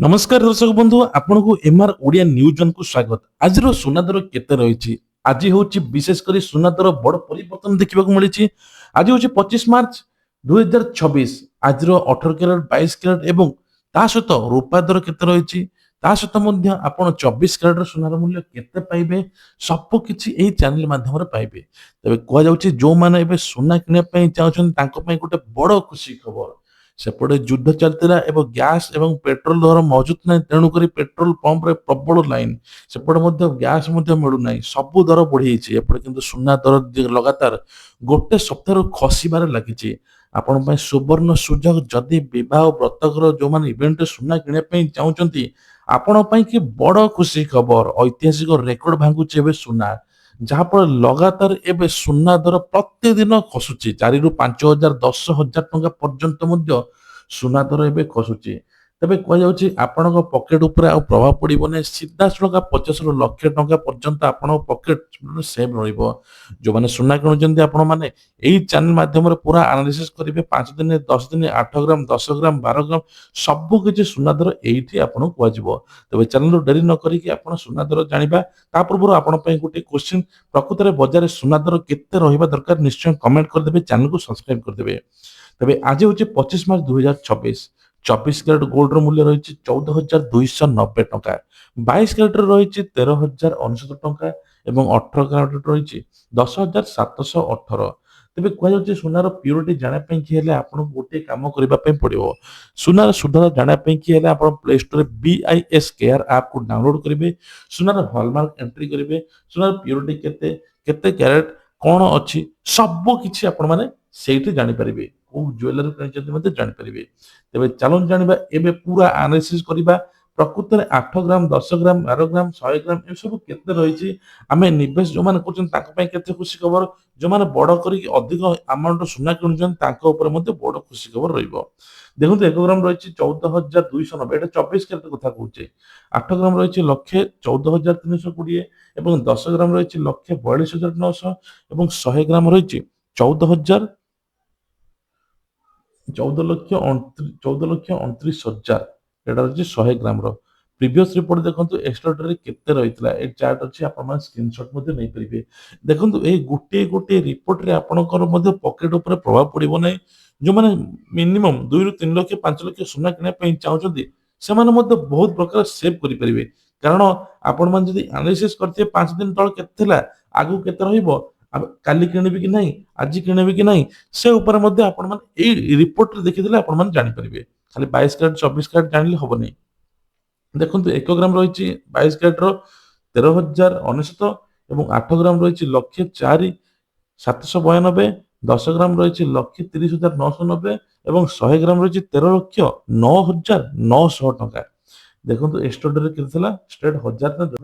नमस्कार दर्शक बंधु आपनको एमआर ओडिया न्यूज वन को स्वागत। आज सुना दर केते रही आज हूँ विशेषकर सुना दर बड़ परिवर्तन देखा मिली। आज हूँ 25 मार्च 2026। आज 18 कैरेट 22 कैरेट एवं ता सहित रूपा दर केते रही सहित आप 24 कैरेट सुनार मूल्य केते पाइबे सब किछि एही चैनल माध्यम पाइबे। तबे कह जो मैंने सुना किणा चाहते गोटे बड़ खुशी खबर सेपटे युद्ध चलता एवं गैस एवं पेट्रोल दर मौजूद ना तेणुक पेट्रोल पंप रे प्रबल लाइन सेपटे गैस मिलूना सबू दर बढ़ी एपटे किंतु सुना दर लगातार गोटे सप्ताह खसबार लगी। आपण सुवर्ण सुजोग जदि विवाह व्रतघर जो मैंने इवेंट सुना किणा चाहते आपण कि बड़ खुशी खबर ऐतिहासिक रेकर्ड भांगुचे सुना जहाँफल लगातार एवं सुना दर प्रतिदिन खसुची 4 ରୁ 5,000 10,000 टंका पर्यंत सुना दर एवं खसुची। तेज कहुच्छी आपण पकेट उपर आ प्रभाव पड़े सीधा सड़क 50 ରୁ ଲକ୍ଷେ ଟଙ୍କା पर्यंत आपण पकेट सेव जो मैंने सुना किणुंट आपण मैंने यही चैनल माध्यम पूरा एनालिसिस करेंगे 5 दिन 10 दिन 8 ग्राम 10 ग्राम 12 ग्राम सबकि सुना दर ये आपको कह तेज चैनल डेरी न करी सुना दर जाना ता पूर्व आपण गोटे क्वेश्चन प्रकृत में बजार सुना दर केते रहिबा दरकार निश्चय कमेंट करदे चैनल को सब्सक्राइब करदे। तेज आज हूँ 25 मार्च 2026। 24 कैरेट गोल्ड मूल्य रही 14,290 टंका 22 कैरेट रही 13,069 टंका एवं 18 कैरेट रही 10,718। तेज कहुच्छे सुनार प्यूरिटी जानापी आपको गोटे कम करने पड़ो सुनार सुधार जानापी आप play store BIS care app को डाउनलोड करेंगे सुनार हॉलमार्क एंट्री करेंगे सुनार प्यूरिटी केते केते कैरेट कौन अच्छी सब किसी आपण मैंने से जानीपारे कौ ज्वेलरी जानीपारे। तेज चलन जाना एवं पूरा एनालिसिस करवा प्रकृत में 8 ग्राम 10 ग्राम 12 ग्राम 100 ग्राम ये सब केते रही आम निवेश जो मैंने कर खुशी खबर जो मैंने बड़ कर अधिक अमाउंट सुना किणुच्च बड़ खुशी खबर देखो 1 ग्राम रही 14,290 ये 24 कैरेट कथा कहूचे 8 ग्राम रही 1,14,320 और 10 ग्राम रही 1,42,900 और 100 ग्राम रही 14,29,000 एटा रही 100 ग्राम प्रीवियस रिपोर्ट देखो एक्सट्रा केते रही चार्ट अच्छी स्क्रीनशॉट नहीं पारे। देखो ये गोटे गोटे रिपोर्ट रे आपंकर पकेट उपर प्रभाव पड़ो ना जो मैंने मिनिमम 2 ରୁ 3 ଲକ୍ଷ 5 ଲକ୍ଷ सुना किनापी चाहते से बहुत प्रकार सेव करेंगे कारण आपण मैंने एनालिसिस करते 5 दिन तल के आगु केते रहिबो काली किणबी कि नहीं आज किणबी कि नहीं से ऊपर आपण माने रिपोर्ट देखिले आपण माने जानि परिबे खाली 22 कैरेट 24 कैरेट जानले हबनी। देखो 1 ग्राम रही 22 कैरेट 13,069 और 8 ग्राम रही 1,04,792 10 ग्राम रही 1,30,990 और 100 ग्राम रही 13,09,900 टंका। देखो एक्सट्रा केते स्ट्रेट 1000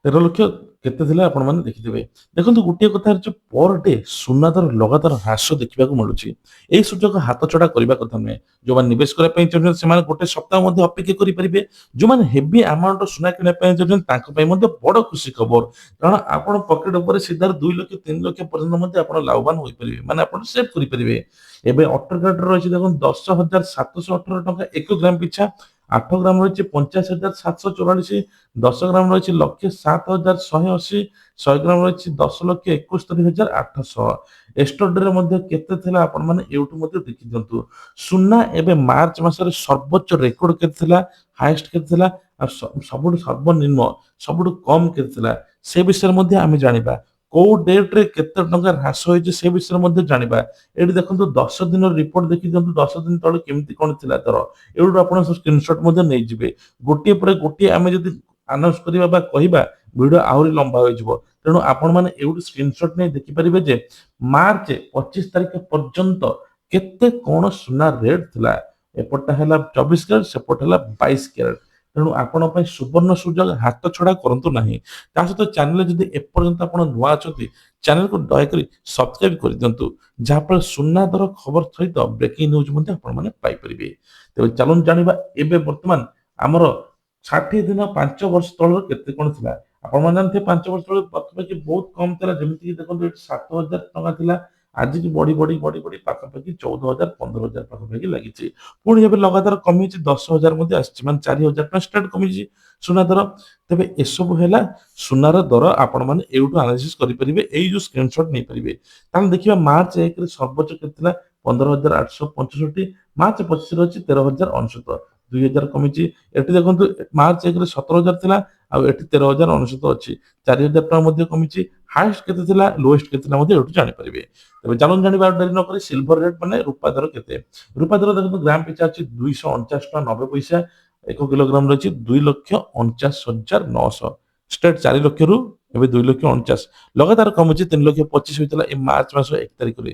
13 ଲକ୍ଷ କେତେ ଥିଲା ଆପଣ ମାନେ ଦେଖିଥିବେ। ଦେଖନ୍ତୁ ଗୋଟିଏ କଥା ହେଉଛି पर डे ସୁନା ଦର ଲଗାତାର ହ୍ରାସ ଦେଖିବାକୁ ମିଳୁଛି। ଏହି ସୁଯୋଗ ହାତ ଛଡା କରିବା କଥା ନୁହେଁ। ଯୋଉମାନେ ନିବେଶ କରିବା ପାଇଁ ଚାହୁଁଛନ୍ତି ସେମାନେ ଗୋଟେ ସପ୍ତାହ ମଧ୍ୟ ଅପେକ୍ଷା କରିପାରିବେ। ଯୋଉମାନେ ହେଭି ଆମାଉଣ୍ଟ ସୁନା କିଣିବା ପାଇଁ ଚାହୁଁଛନ୍ତି ତାଙ୍କ ପାଇଁ ମଧ୍ୟ ବଡ ଖୁସି ଖବର କାରଣ ଆପଣ ପକେଟ ଉପରେ ସିଧା 2 ଲକ୍ଷ 3 ଲକ୍ଷ ପର୍ଯ୍ୟନ୍ତ ମଧ୍ୟ ଆପଣ ଲାଭବାନ ହୋଇପାରିବେ ମାନେ ଆପଣ ସେଭ୍ କରିପାରିବେ। ଏବେ 18 କ୍ୟାରେଟ ରହିଛି ଦେଖନ୍ତୁ 10,718 ଟଙ୍କା 1 ଗ୍ରାମ ପିଛା 8 ଗ୍ରାମ ରହିଛି 85,744 10 ଗ୍ରାମ ରହିଛି 1,07,180 100 ଗ୍ରାମ ରହିଛି 10,71,800 ଏଷ୍ଟରଡେରେ ମଧ୍ୟ କେତେ ଥିଲା ଆପଣ ମାନେ ଏଉଠୁ ମଧ୍ୟ ଦେଖି ଦିଅନ୍ତୁ। ସୁନା ଏବେ ମାର୍ଚ୍ଚ ମାସରେ ସର୍ବୋଚ୍ଚ ରେକର୍ଡ କେତେ ଥିଲା ହାଇଏଷ୍ଟ କେତେ ଥିଲା ଆଉ ସବୁଠୁ ସର୍ବନିମ୍ନ ସବୁଠୁ କମ କେତେ ଥିଲା ସେ ବିଷୟରେ ମଧ୍ୟ ଆମେ ଜାଣିବା। କୋଉ ଡେଟ୍ ରେ କେତେ ଟଙ୍କା ହ୍ରାସ ହୋଇଛି ସେ ବିଷୟରେ ମଧ୍ୟ ଜାଣିବା। ଏଠି ଦେଖନ୍ତୁ 10 ଦିନର ରିପୋର୍ଟ ଦେଖି ଦିଅନ୍ତୁ 10 ଦିନ ତଳେ କେମିତି କଣ ଥିଲା ଦର ଏଉଠୁ ଆପଣ ସ୍କ୍ରିନଶଟ ମଧ୍ୟ ନେଇଯିବେ। ଗୋଟିଏ ପରେ ଗୋଟିଏ ଆମେ ଯଦି ଆନାଉନ୍ସ କରିବା ବା କହିବା ଭିଡିଓ ଆହୁରି ଲମ୍ବା ହୋଇଯିବ ତେଣୁ ଆପଣ ମାନେ ଏଉଠୁ ସ୍କ୍ରିନଶଟ ନେଇ ଦେଖିପାରିବେ ଯେ ମାର୍ଚ୍ଚ 25 ତାରିଖ ପର୍ଯ୍ୟନ୍ତ କେତେ କଣ ସୁନା ରେଟ୍ ଥିଲା। ଏପଟଟା ହେଲା 24 କ୍ୟାରେଟ ସେପଟ ହେଲା 22 କ୍ୟାରେଟ ତେଣୁ ଆପଣ ପାଇଁ ସୁବର୍ଣ୍ଣ ସୁଯୋଗ ହାତ ଛଡା କରନ୍ତୁ ନାହିଁ। ତା ସହିତ ଚ୍ୟାନେଲ ଯଦି ଏପର୍ଯ୍ୟନ୍ତ ଆପଣ ନୂଆ ଅଛନ୍ତି ଚ୍ୟାନେଲକୁ ଦୟାକରି ସବସ୍କ୍ରାଇବ କରିଦିଅନ୍ତୁ ଯାହାଫଳରେ ସୁନା ଦର ଖବର ସହିତ ବ୍ରେକିଂ ନ୍ୟୁଜ ମଧ୍ୟ ଆପଣମାନେ ପାଇପାରିବେ। ତେବେ ଚାଲନ୍ତୁ ଜାଣିବା ଏବେ ବର୍ତ୍ତମାନ ଆମର 60 ଦିନ 5 ବର୍ଷ ତଳର କେତେ କଣ ଥିଲା। ଆପଣମାନେ ଜାଣିଥିବେ 5 ବର୍ଷ ତଳେ ପାଖାପାଖି ବହୁତ କମ ଥିଲା ଯେମିତିକି ଦେଖନ୍ତୁ ଏଠି 7,000 ଟଙ୍କା ଥିଲା ଆଜିକି ବଢି ବଢି ବଢି ବଢି ପାଖାପାଖି 14,000 15,000 ପାଖାପାଖି ଲାଗିଛି। ପୁଣି ଏବେ ଲଗାତାର କମିଛି 10,000 ମଧ୍ୟ ଆସିଛି, ମାନେ 4,000 ଟଙ୍କା ଷ୍ଟାର୍ଟ କମିଛି ସୁନା ଦର। ତେବେ ଏସବୁ ହେଲା ସୁନାର ଦର, ଆପଣମାନେ ଏଇଠୁ ଆନାଲିସିସ୍ କରିପାରିବେ, ଏଇ ଯୋଉ ସ୍କ୍ରିନଶଟ ନେଇପାରିବେ। ତାହେଲେ ଦେଖିବା ମାର୍ଚ୍ଚ 1ରେ ସର୍ବୋଚ୍ଚ କେତେ ଥିଲା? 15,865। ମାର୍ଚ୍ଚ 25ରେ ଅଛି 13,099, 2,000 କମିଛି। ଏଠି ଦେଖନ୍ତୁ ମାର୍ଚ୍ଚ 1ରେ 17,000 ଥିଲା, ଆଉ ଏଠି 13,099 ଅଛି, 4,000 ଟଙ୍କା ମଧ୍ୟ କମିଛି। ହାଇଏଷ୍ଟ କେତେ ଥିଲା, ଲୋଏଷ୍ଟ କେତେ ଥିଲା ମଧ୍ୟ ଏଠୁ ଜାଣିପାରିବେ। ତେବେ ଚାଲନ୍ତୁ ଜାଣିବା ଆଉ ଡେରି ନକରି ସିଲଭର ରେଟ୍ ମାନେ ରୂପା ଦର କେତେ। ରୂପା ଦର ଦେଖନ୍ତୁ ଗ୍ରାମ ପିଛା ଅଛି 249 ଟଙ୍କା 90 ପଇସା, 1 କିଲୋଗ୍ରାମ ରହିଛି 2,49,900। ଷ୍ଟ୍ରେଟ୍ 4 ଲକ୍ଷରୁ ଏବେ 2,49,000, ଲଗାତାର କମୁଛି। 3,25,000 ହୋଇଥିଲା ଏ ମାର୍ଚ୍ଚ ମାସ 1 ତାରିଖରେ।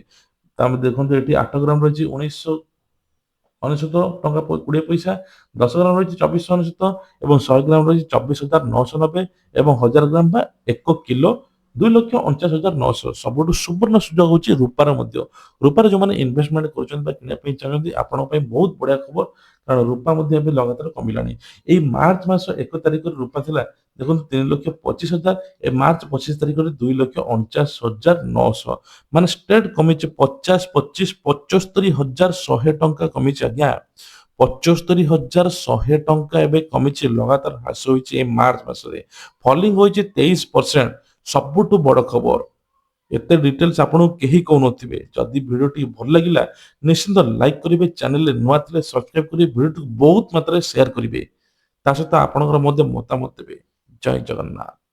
ତାପରେ ଦେଖନ୍ତୁ ଏଠି 8 ଗ୍ରାମ ରହିଛି 1,999 ଟଙ୍କା 20 ପଇସା, 10 ଗ୍ରାମ ରହିଛି 2,499 ଏବଂ 100 ଗ୍ରାମ ରହିଛି 24,990 ଏବଂ 1,000 ଗ୍ରାମ ବା 1 କିଲୋ 2,49,900। ସବୁଠୁ ସୁବର୍ଣ୍ଣ ସୁଯୋଗ ହଉଛି ରୂପାର ମଧ୍ୟ। ରୂପାରେ ଯୋଉମାନେ ଇନଭେଷ୍ଟମେଣ୍ଟ କରୁଛନ୍ତି ବା କିଣିବା ପାଇଁ ଚାହୁଁଛନ୍ତି, ଆପଣଙ୍କ ପାଇଁ ବହୁତ ବଢିଆ ଖବର, କାରଣ ରୂପା ମଧ୍ୟ ଏବେ ଲଗାତାର କମିଲାଣି। ଏଇ ମାର୍ଚ୍ଚ ମାସ 1 ତାରିଖରେ ରୂପା ଥିଲା ଦେଖନ୍ତୁ 3,25,000, ଏ ମାର୍ଚ୍ଚ 25 ତାରିଖରେ 2,49,900, ମାନେ ଷ୍ଟ୍ରେଟ୍ କମିଛି 50 25 75,100 ଟଙ୍କା କମିଛି ଆଜ୍ଞା। 75,100 ଟଙ୍କା ଏବେ କମିଛି, ଲଗାତାର ହ୍ରାସ ହୋଇଛି ଏ ମାର୍ଚ୍ଚ ମାସରେ। ଫଲିଂ ହୋଇଛି 23%। ସବୁଠୁ ବଡ ଖବର, ଏତେ ଡିଟେଲ୍ସ ଆପଣଙ୍କୁ କେହି କହୁନଥିବେ। ଯଦି ଭିଡ଼ିଓଟି ଭଲ ଲାଗିଲା ନିଶ୍ଚିନ୍ତ ଲାଇକ୍ କରିବେ, ଚ୍ୟାନେଲରେ ନୂଆ ଥିଲେ ସବସ୍କ୍ରାଇବ କରିବେ, ଭିଡ଼ିଓଟିକୁ ବହୁତ ମାତ୍ରାରେ ସେୟାର କରିବେ, ତା ସହିତ ଆପଣଙ୍କର ମଧ୍ୟ ମତାମତ ଦେବେ। ଜୟ ଜଗନ୍ନାଥ।